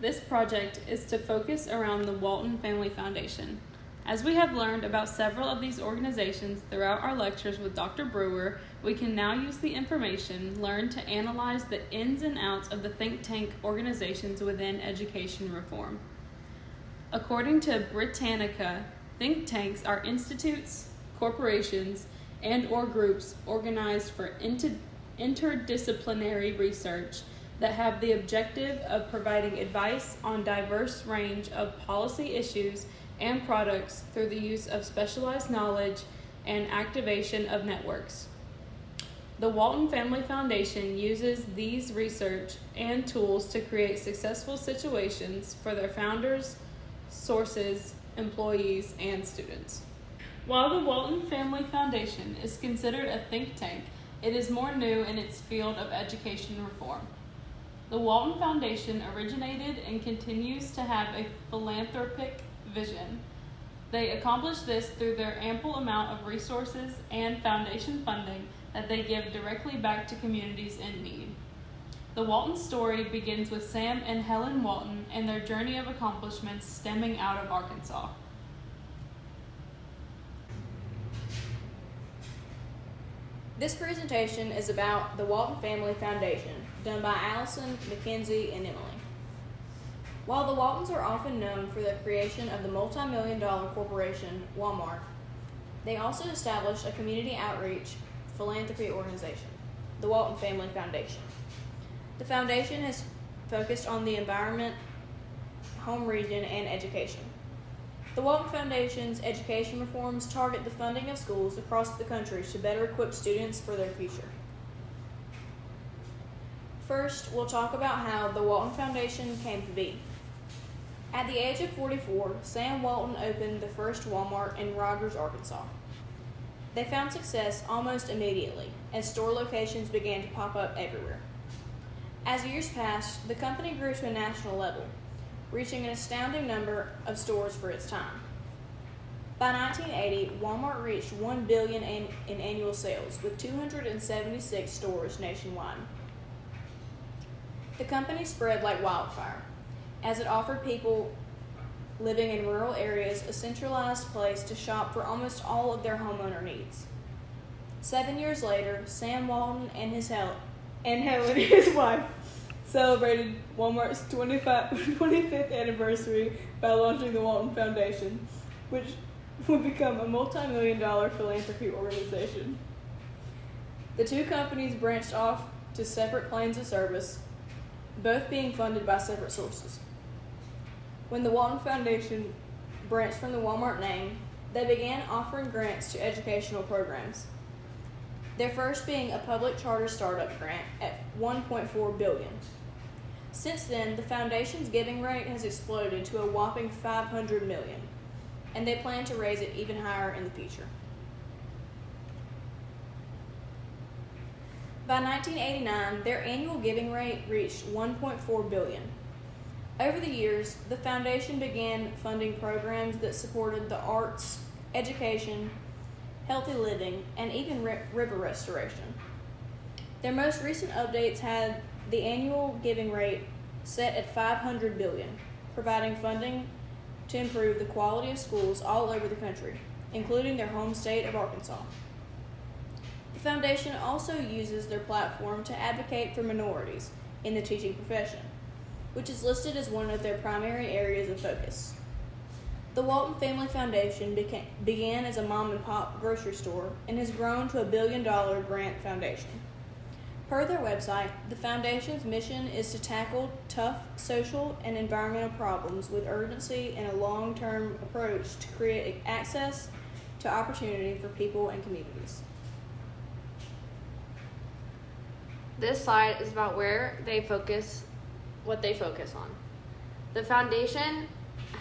this project is to focus around the Walton Family Foundation. As we have learned about several of these organizations throughout our lectures with Dr. Brewer, we can now use the information learned to analyze the ins and outs of the think tank organizations within education reform. According to Britannica, think tanks are institutes, corporations, and/or groups organized for interdisciplinary research that have the objective of providing advice on diverse range of policy issues and products through the use of specialized knowledge and activation of networks. The Walton Family Foundation uses these research and tools to create successful situations for their founders, sources, employees, and students. While the Walton Family Foundation is considered a think tank, it is more new in its field of education reform. The Walton Foundation originated and continues to have a philanthropic vision. They accomplish this through their ample amount of resources and foundation funding that they give directly back to communities in need. The Walton story begins with Sam and Helen Walton and their journey of accomplishments stemming out of Arkansas. This presentation is about the Walton Family Foundation, done by Allison, Mackenzie, and Emily. While the Waltons are often known for the creation of the multi-million-dollar corporation, Walmart, they also established a community outreach philanthropy organization, the Walton Family Foundation. The foundation has focused on the environment, home region, and education. The Walton Foundation's education reforms target the funding of schools across the country to better equip students for their future. First, we'll talk about how the Walton Foundation came to be. At the age of 44, Sam Walton opened the first Walmart in Rogers, Arkansas. They found success almost immediately as store locations began to pop up everywhere. As years passed, the company grew to a national level, reaching an astounding number of stores for its time. By 1980, Walmart reached $1 billion in annual sales with 276 stores nationwide. The company spread like wildfire, as it offered people living in rural areas a centralized place to shop for almost all of their homeowner needs. 7 years later, Sam Walton and Helen, his wife, celebrated Walmart's 25th anniversary by launching the Walton Foundation, which would become a multi-million-dollar philanthropy organization. The two companies branched off to separate planes of service, both being funded by separate sources. When the Walton Foundation branched from the Walmart name, they began offering grants to educational programs, their first being a public charter startup grant at $1.4 billion. Since then, the foundation's giving rate has exploded to a whopping $500 million, and they plan to raise it even higher in the future. By 1989, their annual giving rate reached $1.4 billion. Over the years, the foundation began funding programs that supported the arts, education, healthy living, and even river restoration. Their most recent updates had the annual giving rate set at $500 billion, providing funding to improve the quality of schools all over the country, including their home state of Arkansas. The foundation also uses their platform to advocate for minorities in the teaching profession, which is listed as one of their primary areas of focus. The Walton Family Foundation began as a mom-and-pop grocery store and has grown to a $1 billion grant foundation. Per their website, the foundation's mission is to tackle tough social and environmental problems with urgency and a long-term approach to create access to opportunity for people and communities. This slide is about what they focus on. The foundation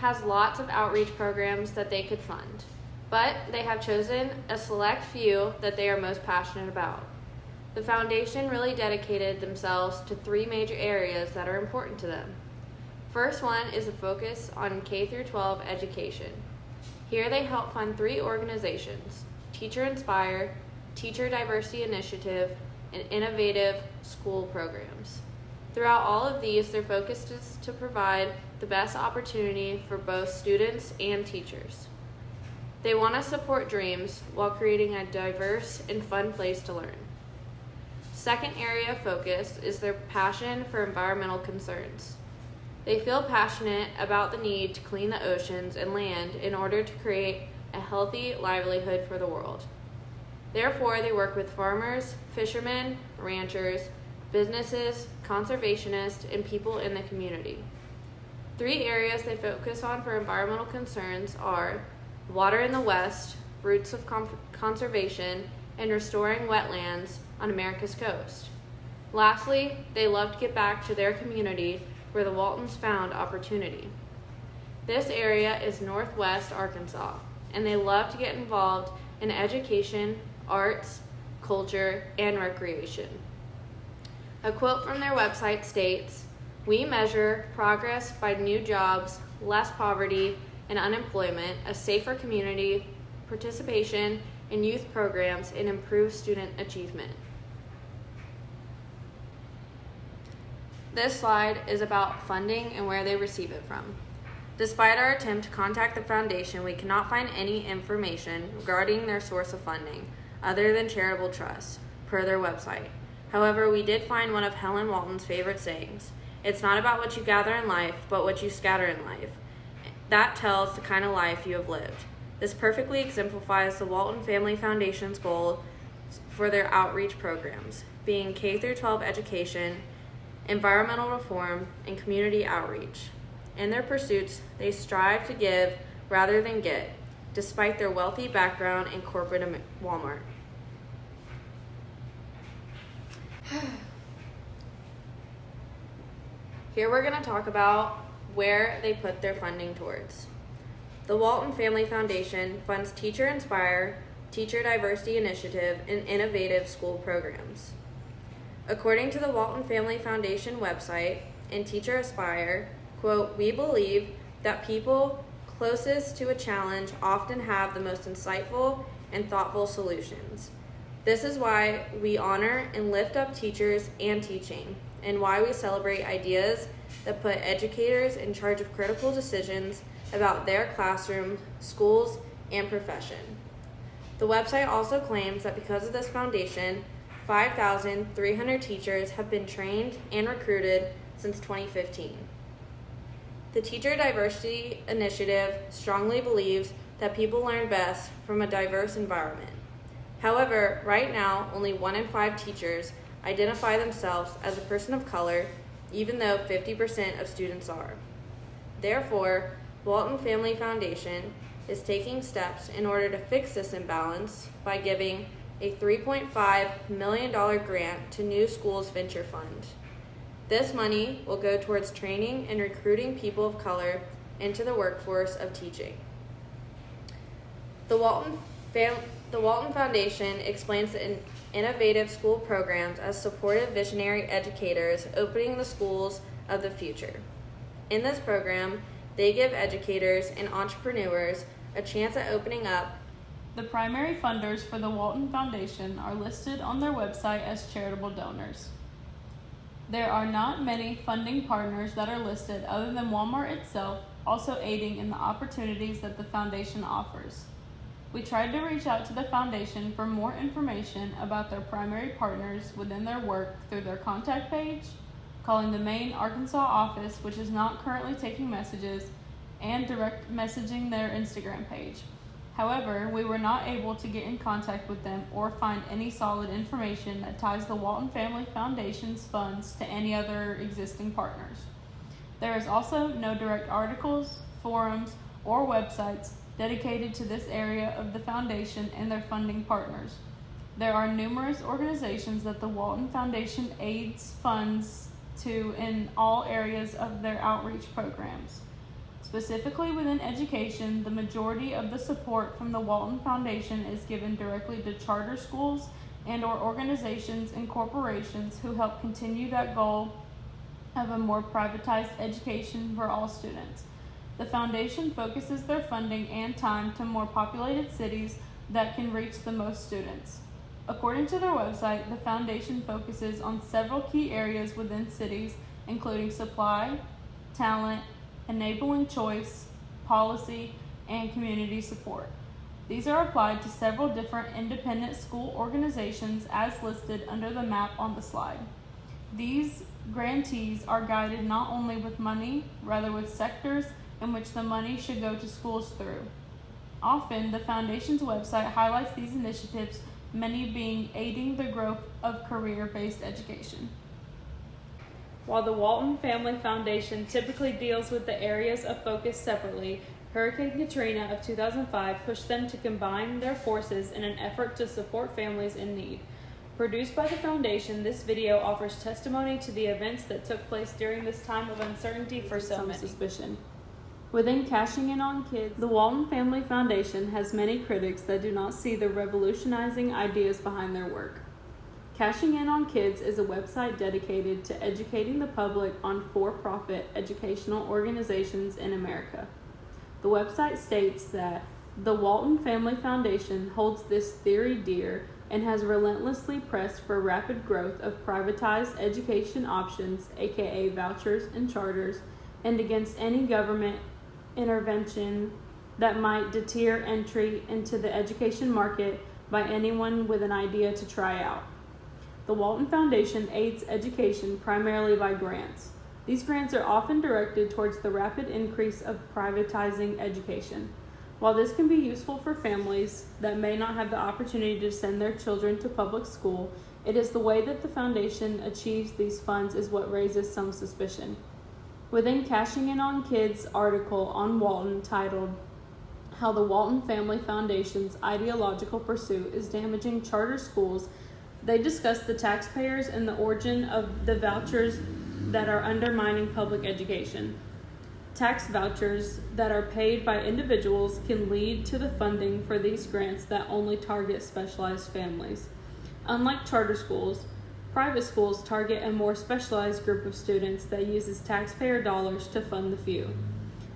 has lots of outreach programs that they could fund, but they have chosen a select few that they are most passionate about. The foundation really dedicated themselves to 3 major areas that are important to them. First one is a focus on K-12 education. Here they help fund 3 organizations: Teacher Inspire, Teacher Diversity Initiative, and Innovative School Programs. Throughout all of these, their focus is to provide the best opportunity for both students and teachers. They want to support dreams while creating a diverse and fun place to learn. Second area of focus is their passion for environmental concerns. They feel passionate about the need to clean the oceans and land in order to create a healthy livelihood for the world. Therefore, they work with farmers, fishermen, ranchers, businesses, conservationists, and people in the community. 3 areas they focus on for environmental concerns are water in the West, roots of conservation, and restoring wetlands on America's coast. Lastly, they love to get back to their community where the Waltons found opportunity. This area is Northwest Arkansas, and they love to get involved in education, arts, culture, and recreation. A quote from their website states, "We measure progress by new jobs, less poverty and unemployment, a safer community, participation in youth programs, and improved student achievement." This slide is about funding and where they receive it from. Despite our attempt to contact the foundation, we cannot find any information regarding their source of funding other than charitable trusts, per their website. However, we did find one of Helen Walton's favorite sayings: "It's not about what you gather in life, but what you scatter in life. That tells the kind of life you have lived." This perfectly exemplifies the Walton Family Foundation's goal for their outreach programs, being K-12 education, environmental reform, and community outreach. In their pursuits, they strive to give rather than get, despite their wealthy background in corporate Walmart. Here we're going to talk about where they put their funding towards. The Walton Family Foundation funds Teacher Inspire, Teacher Diversity Initiative, and innovative school programs. According to the Walton Family Foundation website and Teacher Aspire, quote, "We believe that people closest to a challenge often have the most insightful and thoughtful solutions. This is why we honor and lift up teachers and teaching, and why we celebrate ideas that put educators in charge of critical decisions about their classroom, schools, and profession." The website also claims that because of this foundation, 5,300 teachers have been trained and recruited since 2015. The Teacher Diversity Initiative strongly believes that people learn best from a diverse environment. However, right now, only 1 in 5 teachers identify themselves as a person of color, even though 50% of students are. Therefore, Walton Family Foundation is taking steps in order to fix this imbalance by giving a $3.5 million grant to New Schools Venture Fund. This money will go towards training and recruiting people of color into the workforce of teaching. The Walton Foundation explains the innovative school programs as supportive visionary educators opening the schools of the future. In this program, they give educators and entrepreneurs a chance at opening up. The primary funders for the Walton Foundation are listed on their website as charitable donors. There are not many funding partners that are listed other than Walmart itself, also aiding in the opportunities that the foundation offers. We tried to reach out to the foundation for more information about their primary partners within their work through their contact page, calling the main Arkansas office, which is not currently taking messages, and direct messaging their Instagram page. However, we were not able to get in contact with them or find any solid information that ties the Walton Family Foundation's funds to any other existing partners. There is also no direct articles, forums, or websites dedicated to this area of the foundation and their funding partners. There are numerous organizations that the Walton Foundation aids funds to in all areas of their outreach programs. Specifically within education, the majority of the support from the Walton Foundation is given directly to charter schools and/or organizations and corporations who help continue that goal of a more privatized education for all students. The foundation focuses their funding and time to more populated cities that can reach the most students. According to their website, the foundation focuses on several key areas within cities, including supply, talent, enabling choice, policy, and community support. These are applied to several different independent school organizations as listed under the map on the slide. These grantees are guided not only with money, rather with sectors in which the money should go to schools through. Often, the Foundation's website highlights these initiatives, many being aiding the growth of career-based education. While the Walton Family Foundation typically deals with the areas of focus separately, Hurricane Katrina of 2005 pushed them to combine their forces in an effort to support families in need. Produced by the Foundation, this video offers testimony to the events that took place during this time of uncertainty for some suspicion. Within Cashing In on Kids, the Walton Family Foundation has many critics that do not see the revolutionizing ideas behind their work. Cashing In on Kids is a website dedicated to educating the public on for-profit educational organizations in America. The website states that the Walton Family Foundation holds this theory dear and has relentlessly pressed for rapid growth of privatized education options, aka vouchers and charters, and against any government intervention that might deter entry into the education market by anyone with an idea to try out. The Walton Foundation aids education primarily by grants. These grants are often directed towards the rapid increase of privatizing education. While this can be useful for families that may not have the opportunity to send their children to public school, it is the way that the foundation achieves these funds is what raises some suspicion. Within Cashing In on Kids article on Walton titled, "How the Walton Family Foundation's Ideological Pursuit is Damaging Charter Schools," they discuss the taxpayers and the origin of the vouchers that are undermining public education. Tax vouchers that are paid by individuals can lead to the funding for these grants that only target specialized families. Unlike charter schools, private schools target a more specialized group of students that uses taxpayer dollars to fund the few.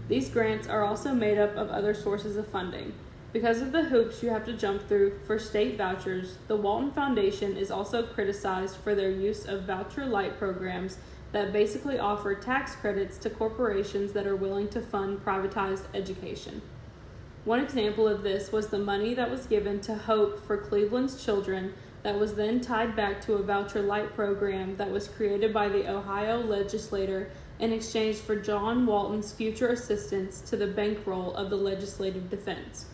These grants are also made up of other sources of funding. Because of the hoops you have to jump through for state vouchers, the Walton Foundation is also criticized for their use of voucher-light programs that basically offer tax credits to corporations that are willing to fund privatized education. One example of this was the money that was given to Hope for Cleveland's Children that was then tied back to a voucher-light program that was created by the Ohio legislator in exchange for John Walton's future assistance to the bankroll of the legislative defense.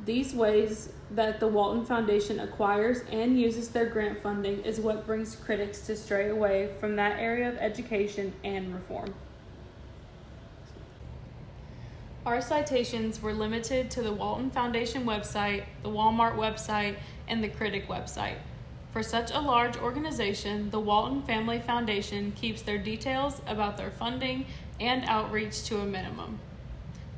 These ways that the Walton Foundation acquires and uses their grant funding is what brings critics to stray away from that area of education and reform. Our citations were limited to the Walton Foundation website, the Walmart website, and the Critic website. For such a large organization, the Walton Family Foundation keeps their details about their funding and outreach to a minimum.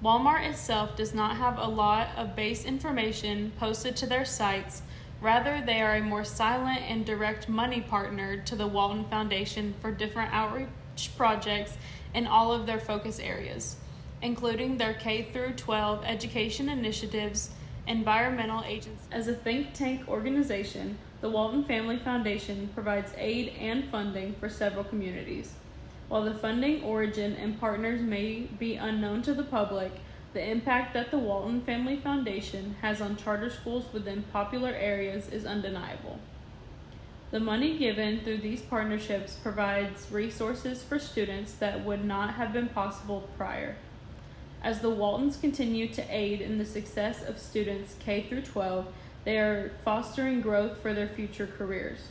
Walmart itself does not have a lot of base information posted to their sites. Rather, they are a more silent and direct money partner to the Walton Foundation for different outreach projects in all of their focus areas, including their K-12 education initiatives, environmental agencies. As a think tank organization, the Walton Family Foundation provides aid and funding for several communities. While the funding origin and partners may be unknown to the public, the impact that the Walton Family Foundation has on charter schools within popular areas is undeniable. The money given through these partnerships provides resources for students that would not have been possible prior. As the Waltons continue to aid in the success of students K-12, they are fostering growth for their future careers.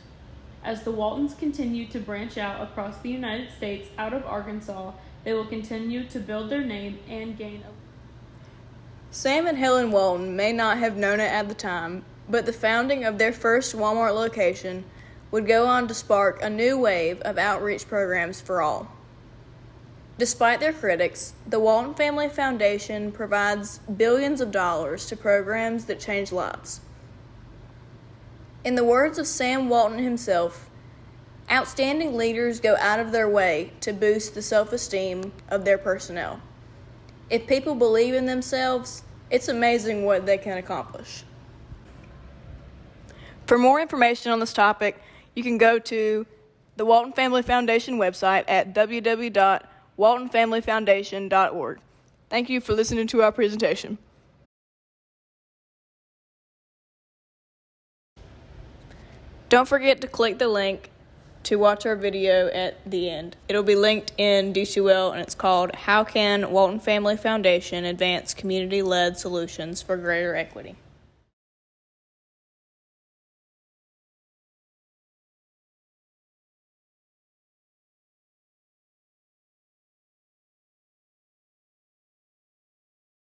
As the Waltons continue to branch out across the United States out of Arkansas, they will continue to build their name and gain a... Sam and Helen Walton may not have known it at the time, but the founding of their first Walmart location would go on to spark a new wave of outreach programs for all. Despite their critics, the Walton Family Foundation provides billions of dollars to programs that change lives. In the words of Sam Walton himself, outstanding leaders go out of their way to boost the self-esteem of their personnel. If people believe in themselves, it's amazing what they can accomplish. For more information on this topic, you can go to the Walton Family Foundation website at www.waltonfamilyfoundation.org. Thank you for listening to our presentation. Don't forget to click the link to watch our video at the end. It'll be linked in D2L, and it's called How Can Walton Family Foundation Advance Community-Led Solutions for Greater Equity?